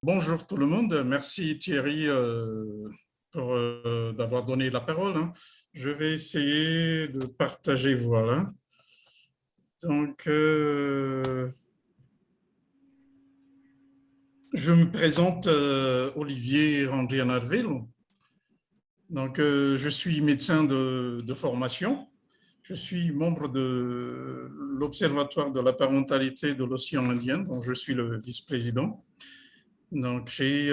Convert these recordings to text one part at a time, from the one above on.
Bonjour tout le monde. Merci Thierry d'avoir donné la parole, hein. Je vais essayer de partager, voilà. Donc, je me présente Olivier Rangianarville. Donc, je suis médecin de formation. Je suis membre de l'Observatoire de la parentalité de l'océan Indien, dont je suis le vice-président. Donc, j'ai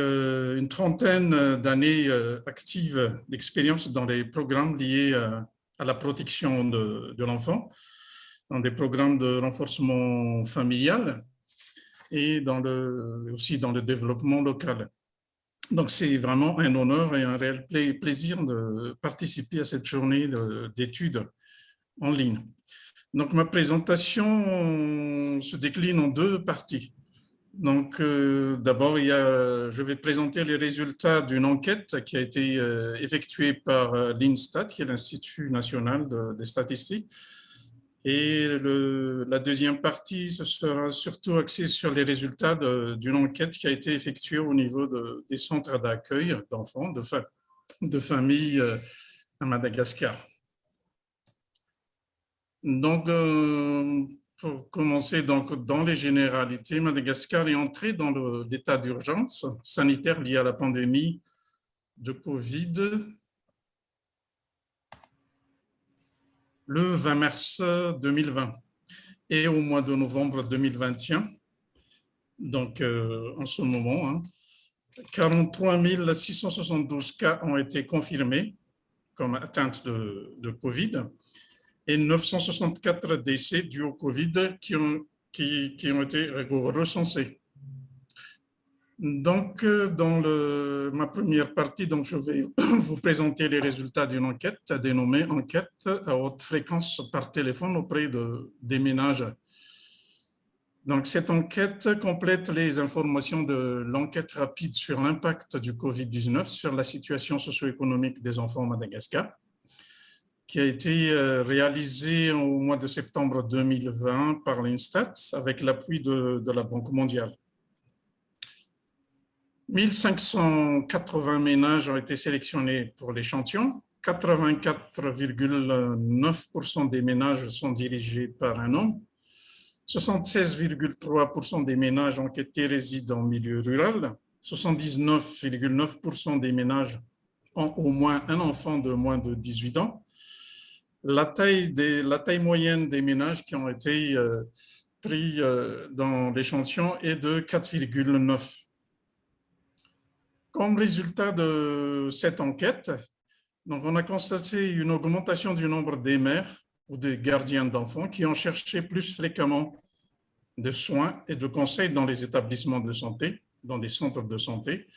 une trentaine d'années actives d'expérience dans les programmes liés à la protection de l'enfant, dans des programmes de renforcement familial et aussi dans le développement local. Donc, c'est vraiment un honneur et un réel plaisir de participer à cette journée d'études en ligne. Donc, ma présentation se décline en deux parties. Donc, d'abord, je vais présenter les résultats d'une enquête qui a été effectuée par l'INSTAT, qui est l'Institut national des statistiques. Et la deuxième partie, ce sera surtout axé sur les résultats d'une enquête qui a été effectuée au niveau des centres d'accueil d'enfants, de familles à Madagascar. Donc, pour commencer donc, dans les généralités, Madagascar est entré dans l'état d'urgence sanitaire lié à la pandémie de Covid le 20 mars 2020 et au mois de novembre 2021. Donc, en ce moment, 43 672 cas ont été confirmés comme atteintes de Covid et 964 décès dus au Covid qui ont été recensés. Donc, dans ma première partie, donc, je vais vous présenter les résultats d'une enquête dénommée « Enquête à haute fréquence par téléphone auprès des ménages ». Donc, cette enquête complète les informations de l'enquête rapide sur l'impact du Covid-19 sur la situation socio-économique des enfants au Madagascar, qui a été réalisée au mois de septembre 2020 par l'INSTAT avec l'appui de la Banque mondiale. 1580 ménages ont été sélectionnés pour l'échantillon. 84,9% des ménages sont dirigés par un homme. 76,3% des ménages enquêtés résident en milieu rural. 79,9% des ménages ont au moins un enfant de moins de 18 ans. La taille moyenne des ménages qui ont été pris dans l'échantillon est de 4,9. Comme résultat de cette enquête, donc on a constaté une augmentation du nombre des mères ou des gardiens d'enfants qui ont cherché plus fréquemment de soins et de conseils dans les établissements de santé, dans des centres de santé,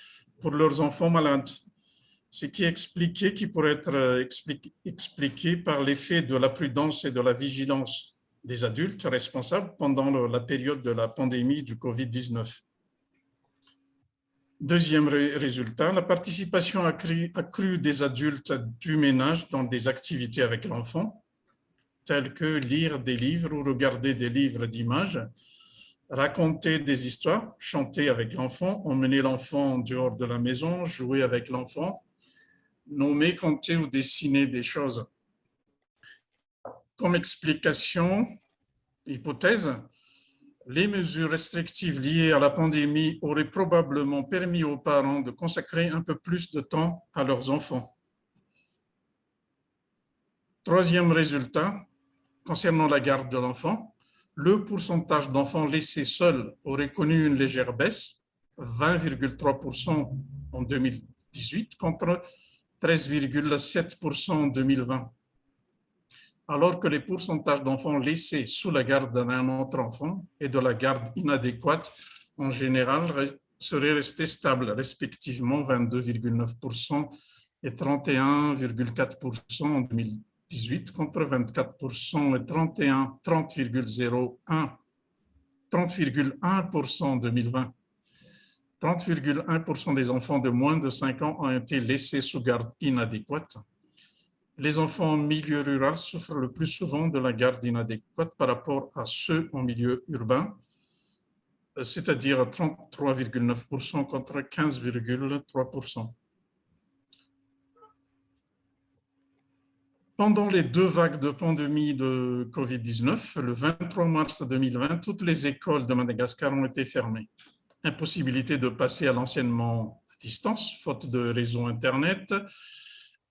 pour leurs enfants malades. Ce qui pourrait être expliqué par l'effet de la prudence et de la vigilance des adultes responsables pendant la période de la pandémie du Covid-19. Deuxième résultat, la participation accrue des adultes du ménage dans des activités avec l'enfant, telles que lire des livres ou regarder des livres d'images, raconter des histoires, chanter avec l'enfant, emmener l'enfant en dehors de la maison, jouer avec l'enfant, nommer, compter ou dessiner des choses. Comme explication, hypothèse, les mesures restrictives liées à la pandémie auraient probablement permis aux parents de consacrer un peu plus de temps à leurs enfants. Troisième résultat, concernant la garde de l'enfant, le pourcentage d'enfants laissés seuls aurait connu une légère baisse, 20,3% en 2018 contre 13,7% en 2020. Alors que les pourcentages d'enfants laissés sous la garde d'un autre enfant et de la garde inadéquate, en général, seraient restés stables, respectivement 22,9% et 31,4% en 2018 contre 24% et 30,1% en 2020. 30,1% des enfants de moins de 5 ans ont été laissés sous garde inadéquate. Les enfants en milieu rural souffrent le plus souvent de la garde inadéquate par rapport à ceux en milieu urbain. c'est-à-dire 33,9% contre 15,3%. Pendant les deux vagues de pandémie de Covid-19, le 23 mars 2020, toutes les écoles de Madagascar ont été fermées. Impossibilité de passer à l'enseignement à distance, faute de réseau Internet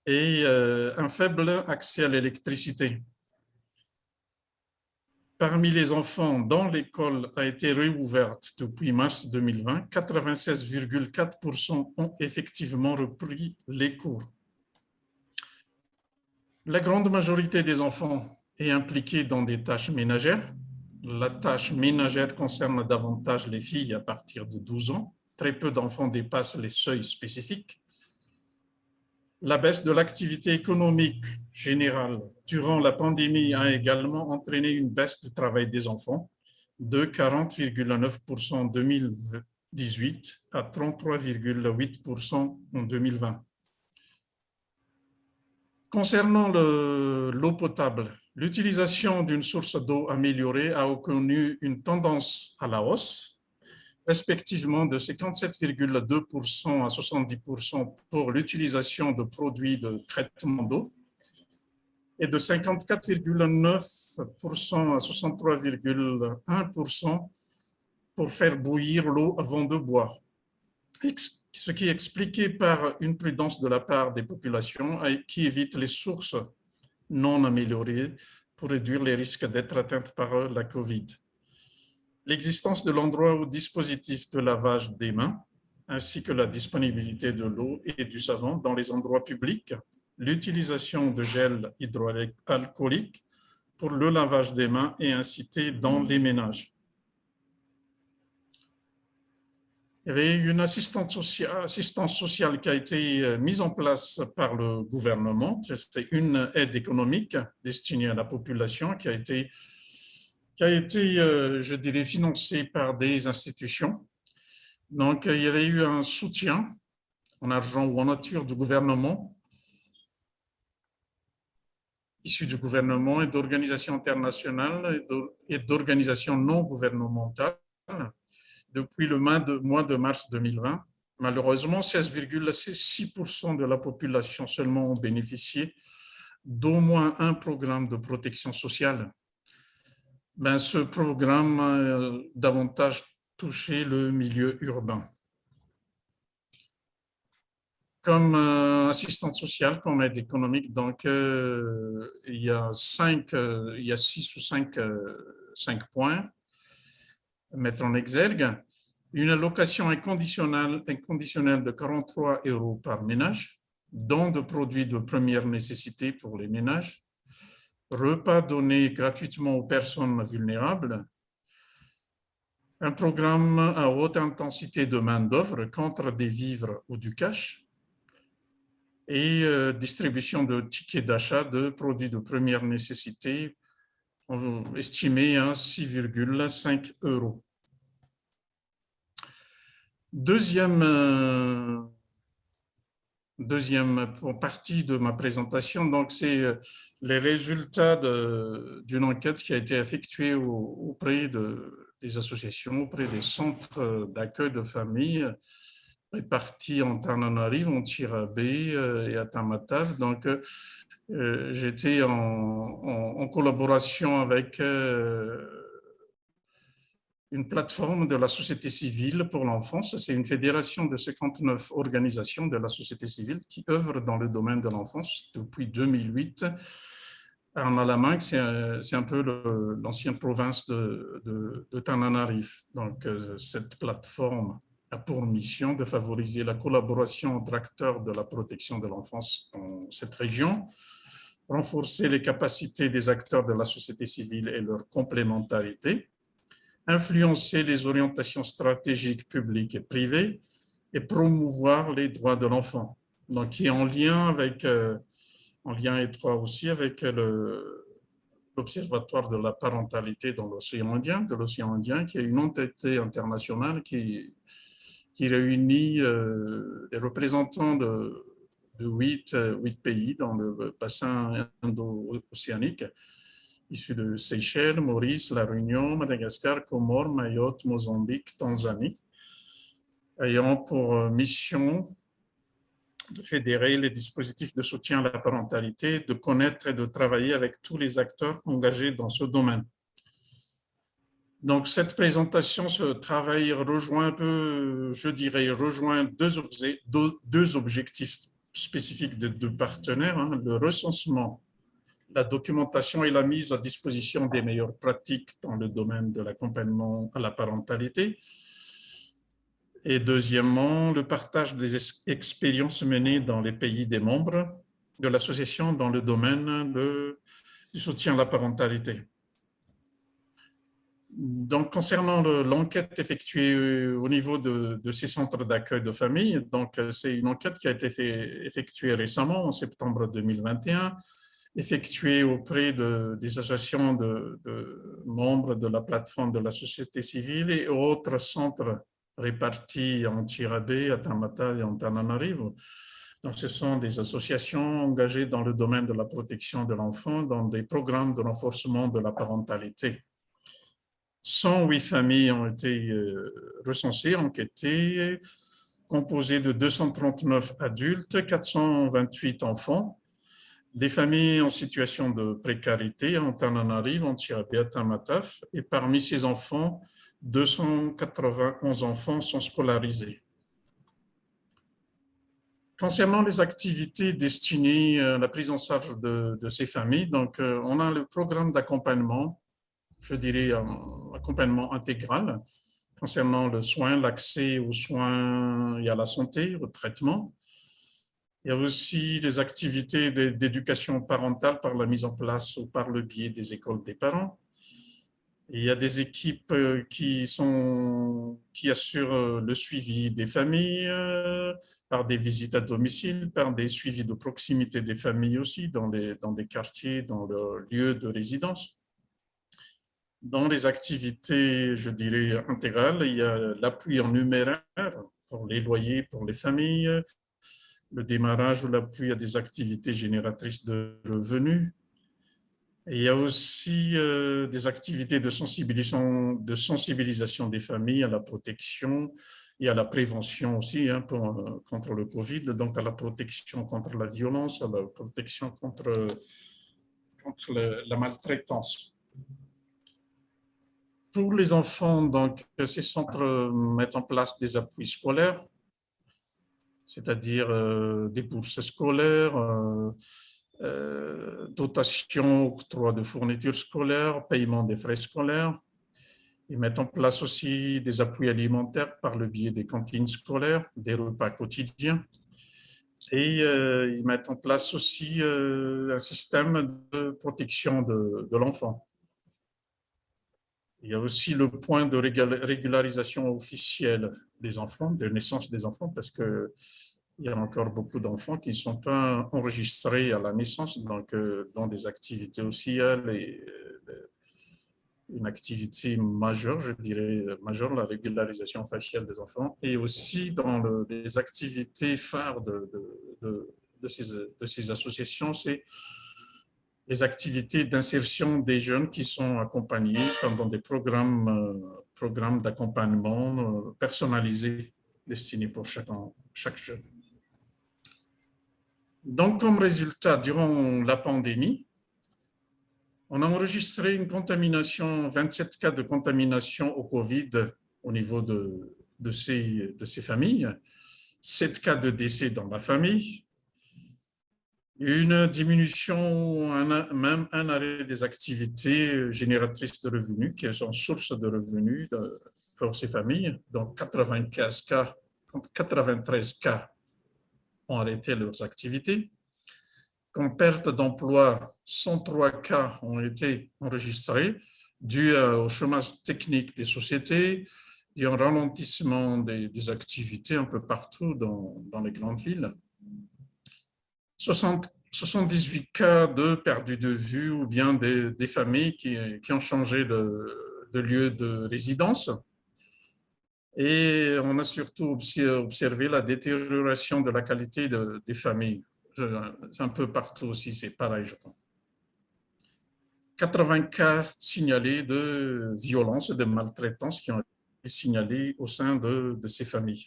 et un faible accès à l'électricité. Parmi les enfants dont l'école a été réouverte depuis mars 2020, 96,4% ont effectivement repris les cours. La grande majorité des enfants est impliquée dans des tâches ménagères. La tâche ménagère concerne davantage les filles à partir de 12 ans. Très peu d'enfants dépassent les seuils spécifiques. La baisse de l'activité économique générale durant la pandémie a également entraîné une baisse du travail des enfants de 40,9% en 2018 à 33,8% en 2020. Concernant l'eau potable, l'utilisation d'une source d'eau améliorée a connu une tendance à la hausse, respectivement de 57,2% à 70% pour l'utilisation de produits de traitement d'eau et de 54,9% à 63,1% pour faire bouillir l'eau avant de boire. Ce qui est expliqué par une prudence de la part des populations qui évitent les sources non améliorées pour réduire les risques d'être atteintes par la COVID. L'existence de l'endroit ou dispositif de lavage des mains, ainsi que la disponibilité de l'eau et du savon dans les endroits publics, l'utilisation de gel hydroalcoolique pour le lavage des mains est incitée dans les ménages. Il y avait une assistance sociale qui a été mise en place par le gouvernement. C'était une aide économique destinée à la population qui a été je dirais, financée par des institutions. Donc, il y avait eu un soutien en argent ou en nature du gouvernement, issu du gouvernement et d'organisations internationales et d'organisations non gouvernementales depuis le mois de mars 2020. Malheureusement, 16,6% de la population seulement ont bénéficié d'au moins un programme de protection sociale. Ce programme a davantage touché le milieu urbain. Comme assistante sociale, comme aide économique, donc il y a 6 ou 5 points à mettre en exergue. Une allocation inconditionnelle de 43 € par ménage, don de produits de première nécessité pour les ménages, repas donnés gratuitement aux personnes vulnérables, un programme à haute intensité de main-d'œuvre contre des vivres ou du cash, et distribution de tickets d'achat de produits de première nécessité estimés à 6,5 €. Deuxième partie de ma présentation, donc c'est les résultats d'une enquête qui a été effectuée auprès des associations, auprès des centres d'accueil de familles répartis en Tananarive, en Tirabé et à Tamatave. Donc, j'étais en collaboration avec une plateforme de la société civile pour l'enfance. C'est une fédération de 59 organisations de la société civile qui œuvrent dans le domaine de l'enfance depuis 2008. En Alamanque, c'est un peu l'ancienne province de Tananarive. Donc, cette plateforme a pour mission de favoriser la collaboration entre acteurs de la protection de l'enfance dans cette région, renforcer les capacités des acteurs de la société civile et leur complémentarité, influencer les orientations stratégiques publiques et privées et promouvoir les droits de l'enfant. Donc, qui est en lien étroit aussi avec l'Observatoire de la parentalité dans l'océan Indien, qui est une entité internationale qui réunit des représentants de 8 pays dans le bassin indo-océanique issus de Seychelles, Maurice, La Réunion, Madagascar, Comores, Mayotte, Mozambique, Tanzanie, ayant pour mission de fédérer les dispositifs de soutien à la parentalité, de connaître et de travailler avec tous les acteurs engagés dans ce domaine. Donc, cette présentation, ce travail rejoint un peu, je dirais, rejoint deux objectifs spécifiques de deux partenaires, hein, le recensement, la documentation et la mise à disposition des meilleures pratiques dans le domaine de l'accompagnement à la parentalité. Et deuxièmement, le partage des expériences menées dans les pays des membres de l'association dans le domaine du soutien à la parentalité. Donc, concernant l'enquête effectuée au niveau de ces centres d'accueil de famille, donc c'est une enquête qui a été effectuée récemment, en septembre 2021, effectuée auprès des associations de membres de la plateforme de la société civile et autres centres répartis en Tirabé, à Tamata et en Antananarivo. Donc, ce sont des associations engagées dans le domaine de la protection de l'enfant, dans des programmes de renforcement de la parentalité. 108 familles ont été recensées, enquêtées, composées de 239 adultes, 428 enfants, des familles en situation de précarité, en Tananarive, en Tirabé, à Tamataf, et parmi ces enfants, 291 enfants sont scolarisés. Concernant les activités destinées à la prise en charge de ces familles, donc, on a le programme d'accompagnement, je dirais un accompagnement intégral concernant le soin, l'accès aux soins et à la santé, au traitement. Il y a aussi des activités d'éducation parentale par la mise en place ou par le biais des écoles des parents. Il y a des équipes qui assurent le suivi des familles par des visites à domicile, par des suivis de proximité des familles aussi dans des quartiers, dans leur lieu de résidence. Dans les activités, je dirais, intégrales, il y a l'appui en numéraire pour les loyers, pour les familles, le démarrage ou l'appui à des activités génératrices de revenus. Et il y a aussi des activités de sensibilisation des familles à la protection et à la prévention aussi hein, contre le Covid, donc à la protection contre la violence, à la protection contre la maltraitance. Pour les enfants, donc, ces centres mettent en place des appuis scolaires, c'est-à-dire des bourses scolaires, dotation, octroi de fournitures scolaires, paiement des frais scolaires. Ils mettent en place aussi des appuis alimentaires par le biais des cantines scolaires, des repas quotidiens. Et ils mettent en place aussi un système de protection de l'enfant. Il y a aussi le point de régularisation officielle des enfants, de naissance des enfants, parce qu'il y a encore beaucoup d'enfants qui ne sont pas enregistrés à la naissance, donc dans des activités aussi, une activité majeure, je dirais majeure, la régularisation faciale des enfants, et aussi dans les activités phares de ces associations, c'est les activités d'insertion des jeunes qui sont accompagnés pendant des programmes d'accompagnement personnalisés destinés pour chaque jeune. Donc, comme résultat, durant la pandémie, on a enregistré une contamination, 27 cas de contamination au Covid au niveau de ces familles, 7 cas de décès dans la famille, une diminution, même un arrêt des activités génératrices de revenus, qui sont source de revenus pour ces familles. Donc, 93 cas ont arrêté leurs activités. Comme perte d'emploi, 103 cas ont été enregistrés, dus au chômage technique des sociétés, dû au ralentissement des activités un peu partout dans les grandes villes. 78 cas de perdus de vue ou bien des familles qui ont changé de lieu de résidence. Et on a surtout observé la détérioration de la qualité des familles. Un peu partout aussi, c'est pareil, je crois. 80 cas signalés de violence et de maltraitance qui ont été signalés au sein de ces familles.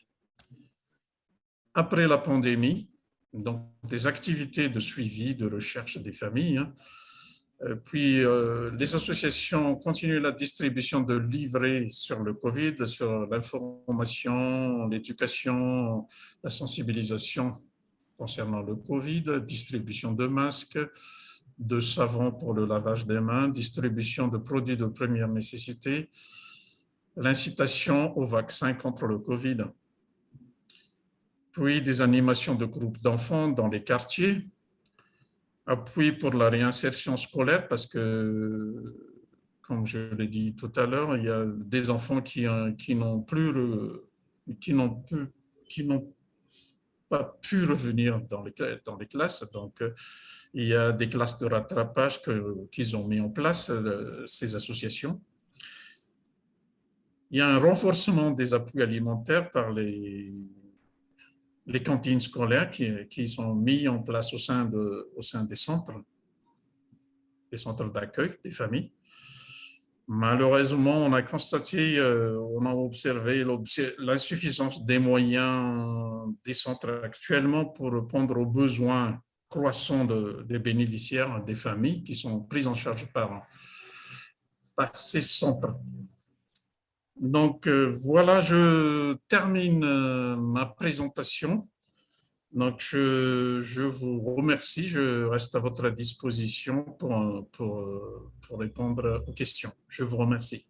Après la pandémie, donc des activités de suivi, de recherche des familles, puis les associations continuent la distribution de livrets sur le Covid, sur l'information, l'éducation, la sensibilisation concernant le Covid, distribution de masques, de savon pour le lavage des mains, distribution de produits de première nécessité, l'incitation au vaccin contre le Covid, puis des animations de groupes d'enfants dans les quartiers, appui pour la réinsertion scolaire parce que, comme je l'ai dit tout à l'heure, il y a des enfants qui n'ont plus, qui n'ont pas pu revenir dans les classes. Donc, il y a des classes de rattrapage qu'ils ont mis en place, ces associations. Il y a un renforcement des appuis alimentaires par les cantines scolaires qui sont mis en place au sein des centres d'accueil des familles. Malheureusement, on a constaté, on a observé l'insuffisance des moyens des centres actuellement pour répondre aux besoins croissants des bénéficiaires, des familles qui sont prises en charge par ces centres. Donc voilà, je termine ma présentation. Donc je vous remercie, je reste à votre disposition pour répondre aux questions. Je vous remercie.